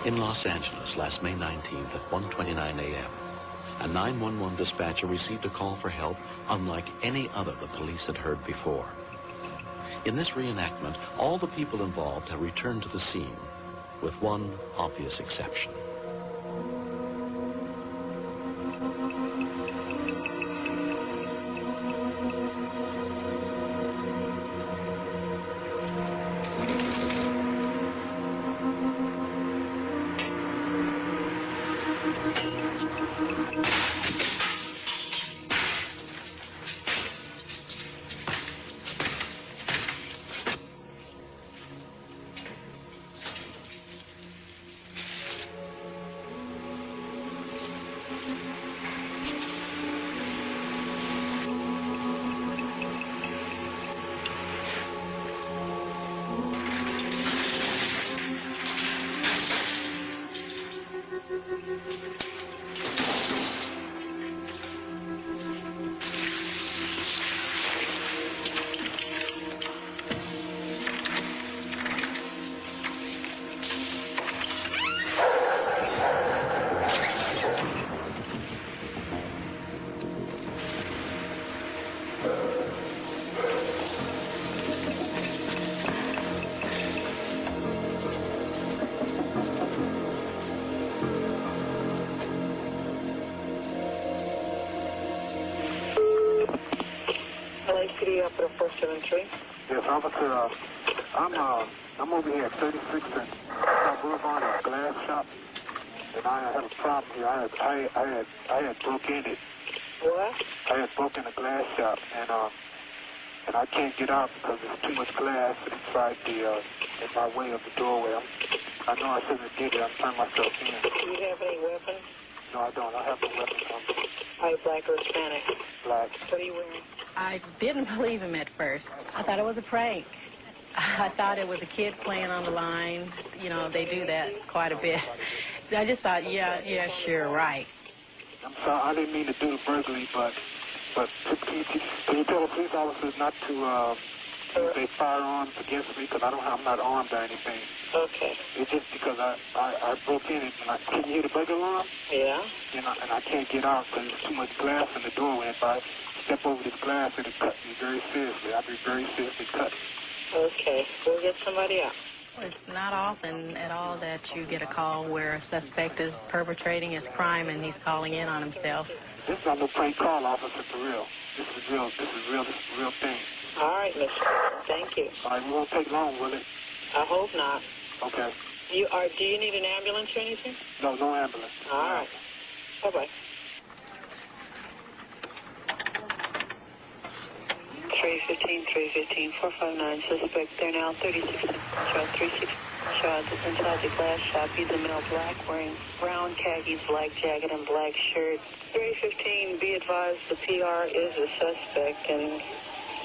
In Los Angeles, last May 19th at 1:29 a.m., a 911 dispatcher received a call for help unlike any other the police had heard before. In this reenactment, all the people involved have returned to the scene, with one obvious exception. Operator 473. Yes, officer, I'm over here at 36th and South Boulevard at a glass shop, and I had a problem here. I had broke in it. What? I had broken the glass shop, and I can't get out because there's too much glass inside in my way of the doorway. I know I shouldn't have did it. I'm turning myself in. Do you have any weapons? No, I don't. I have no weapons on me. Are you black or Hispanic? Black. What are you wearing? I didn't believe him at first. I thought it was a prank. I thought it was a kid playing on the line. You know, they do that quite a bit. I just thought, yeah, sure, right. I'm sorry, I didn't mean to do the burglary, but can you tell the police officers not to use their firearms against me, because I'm not armed or anything. Okay. It's just because I broke in it, and can you hear the burglar alarm? Yeah. And I can't get out because there's too much glass in the doorway. If I step over this glass, it'll cut me very seriously. I'll be very seriously cut. Okay, we'll get somebody out. It's not often at all that you get a call where a suspect is perpetrating his crime and he's calling in on himself. This is not no prank call, officer, for real. This is a real thing. All right, mister. Thank you. All right, it won't take long, will it? I hope not. Okay. Do you need an ambulance or anything? No ambulance. All right. Bye-bye. 315, 459, suspect there now, 36 shots, 36 shots inside the glass shop. He's a male black, wearing brown khakis, black jacket, and black shirt. 315, be advised the PR is a suspect, and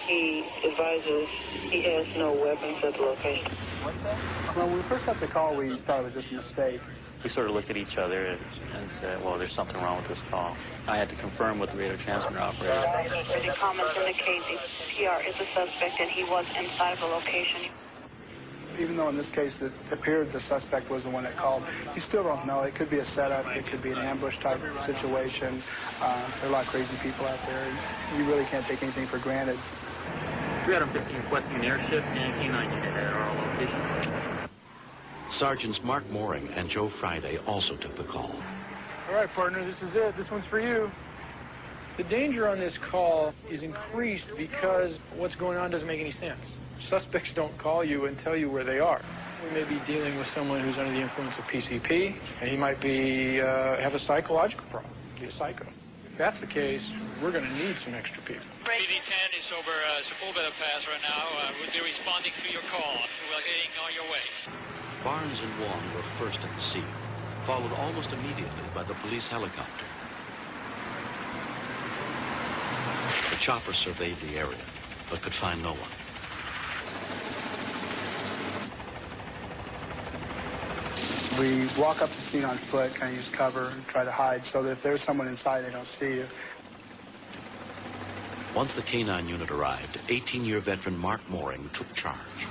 he advises he has no weapons at the location. What's that? Well, when we first got the call, we thought it was just a mistake. We sort of looked at each other and said, well, there's something wrong with this call. I had to confirm with the radio transmitter operator. The comments indicate the PR is a suspect and he was inside the location. Even though in this case it appeared the suspect was the one that called, you still don't know. It could be a setup. It could be an ambush type situation. There are a lot of crazy people out there. You really can't take anything for granted. 315 requesting an airship and K9 unit at our location. Sergeants Mark Mooring and Joe Friday also took the call. All right, partner, this is it. This one's for you. The danger on this call is increased because what's going on doesn't make any sense. Suspects don't call you and tell you where they are. We may be dealing with someone who's under the influence of PCP, and he might be have a psychological problem, be a psycho. If that's the case, we're going to need some extra people. PD-10 is over Sepulveda Pass right now. We'll be responding to your call. We're heading on your way. Barnes and Wong were first at the scene, followed almost immediately by the police helicopter. The chopper surveyed the area, but could find no one. We walk up the scene on foot, kind of use cover and try to hide so that if there's someone inside, they don't see you. Once the K9 unit arrived, 18-year veteran Mark Mooring took charge.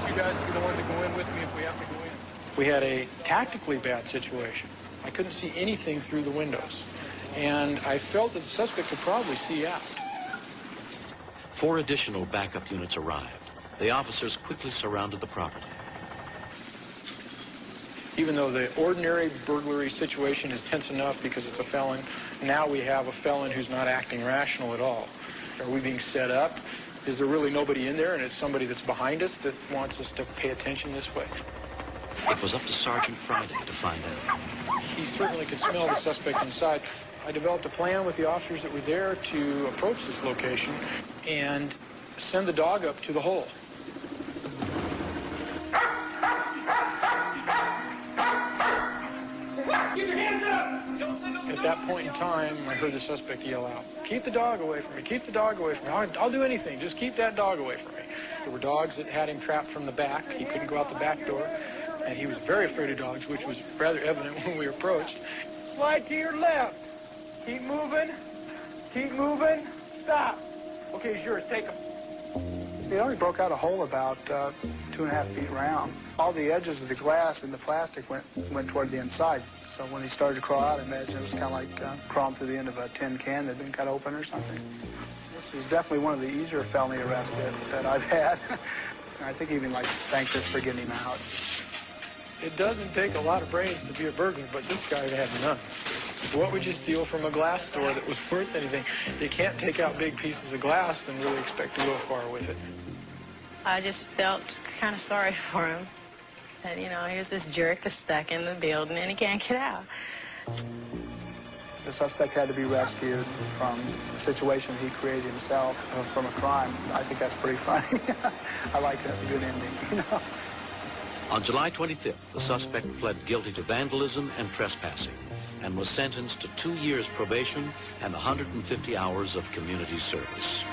You guys be the one to go in with me if we have to go in. We had a tactically bad situation. I couldn't see anything through the windows, and I felt that the suspect could probably see out. 4 additional backup units arrived. The officers quickly surrounded the property. Even though the ordinary burglary situation is tense enough because it's a felon, now we have a felon who's not acting rational at all. Are we being set up? Is there really nobody in there and it's somebody that's behind us that wants us to pay attention this way? It was up to Sergeant Friday to find out. He certainly could smell the suspect inside. I developed a plan with the officers that were there to approach this location and send the dog up to the hole. Keep your hands up! At that point in time, I heard the suspect yell out, "Keep the dog away from me, keep the dog away from me. I'll do anything, just keep that dog away from me." There were dogs that had him trapped from the back. He couldn't go out the back door, and he was very afraid of dogs, which was rather evident when we approached. Slide to your left. Keep moving. Keep moving. Stop. Okay, it's yours. Take him. It only broke out a hole about 2.5 feet round. All the edges of the glass and the plastic went toward the inside. So when he started to crawl out, I imagine it was kind of like crawling through the end of a tin can that had been cut open or something. This was definitely one of the easier felony arrests that I've had. I think even like thank this for getting him out. It doesn't take a lot of brains to be a burglar, but this guy had none. What would you steal from a glass store that was worth anything? You can't take out big pieces of glass and really expect to go far with it. I just felt kind of sorry for him. That, you know, here's this jerk that's stuck in the building and he can't get out. The suspect had to be rescued from a situation he created himself from a crime. I think that's pretty funny. I like that's a good ending, you know. On July 25th, the suspect pled guilty to vandalism and trespassing and was sentenced to 2 years probation and 150 hours of community service.